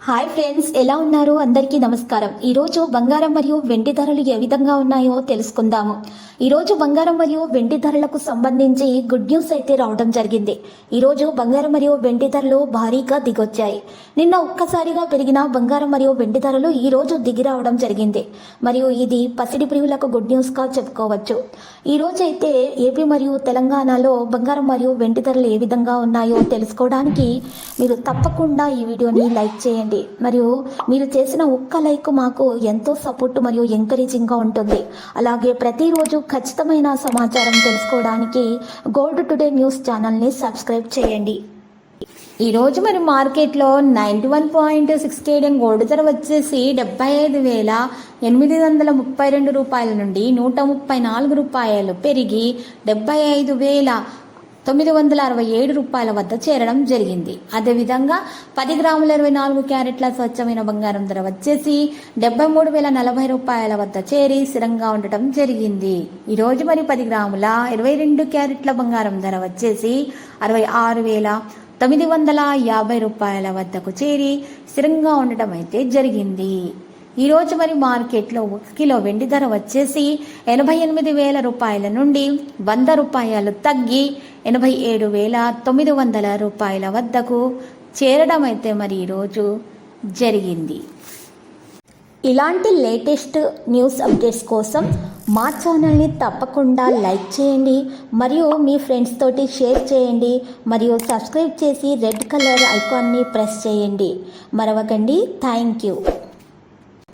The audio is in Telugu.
హాయ్ ఫ్రెండ్స్, ఎలా ఉన్నారు? అందరికీ నమస్కారం. ఈరోజు బంగారం మరియు వెండి ధరలు ఏ విధంగా ఉన్నాయో తెలుసుకుందాము. ఈరోజు బంగారం మరియు వెండి ధరలకు సంబంధించి గుడ్ న్యూస్ అయితే రావడం జరిగింది. ఈరోజు బంగారం మరియు వెండి ధరలు భారీగా దిగొచ్చాయి. నిన్న ఒక్కసారిగా పెరిగిన బంగారం మరియు వెండి ధరలు ఈరోజు దిగి రావడం జరిగింది. మరియు ఇది పసిడి ప్రియులకు గుడ్ న్యూస్గా చెప్పుకోవచ్చు. ఈరోజు అయితే ఏపీ మరియు తెలంగాణలో బంగారం మరియు వెండి ధరలు ఏ విధంగా ఉన్నాయో తెలుసుకోవడానికి మీరు తప్పకుండా ఈ వీడియోని లైక్ చేయండి. మరియు మీరు చేసిన ఒక్క లైక్ మాకు ఎంతో సపోర్ట్ మరియు ఎంకరేజింగ్గా ఉంటుంది. అలాగే ప్రతిరోజు ఖచ్చితమైన సమాచారం తెలుసుకోవడానికి గోల్డ్ టుడే న్యూస్ ఛానల్ని సబ్స్క్రైబ్ చేయండి. ఈరోజు మరి మార్కెట్లో 91.6 గోల్డ్ ధర వచ్చేసి 75,832 రూపాయల నుండి 134 రూపాయలు పెరిగి 75,967 రూపాయల వద్ద చేరడం జరిగింది. అదేవిధంగా 10 గ్రాముల 24 క్యారెట్ల స్వచ్ఛమైన బంగారం ధర వచ్చేసి 73,040 రూపాయల వద్ద చేరి స్థిరంగా ఉండటం జరిగింది. ఈరోజు మరి 10 గ్రాముల 22 క్యారెట్ల బంగారం ధర వచ్చేసి 66,950 రూపాయల వద్దకు చేరి స్థిరంగా ఉండటం అయితే జరిగింది. ఈరోజు మరి మార్కెట్లో 1 కిలో వెండి ధర వచ్చేసి 88,000 రూపాయల నుండి 100 రూపాయలు తగ్గి 87,900 రూపాయల వద్దకు చేరడం అయితే మరి ఈరోజు జరిగింది. ఇలాంటి లేటెస్ట్ న్యూస్ అప్డేట్స్ కోసం మా ఛానల్ని తప్పకుండా లైక్ చేయండి మరియు మీ ఫ్రెండ్స్ తోటి షేర్ చేయండి మరియు సబ్స్క్రైబ్ చేసి రెడ్ కలర్ ఐకాన్ని ప్రెస్ చేయండి. మరవకండి. Thank you.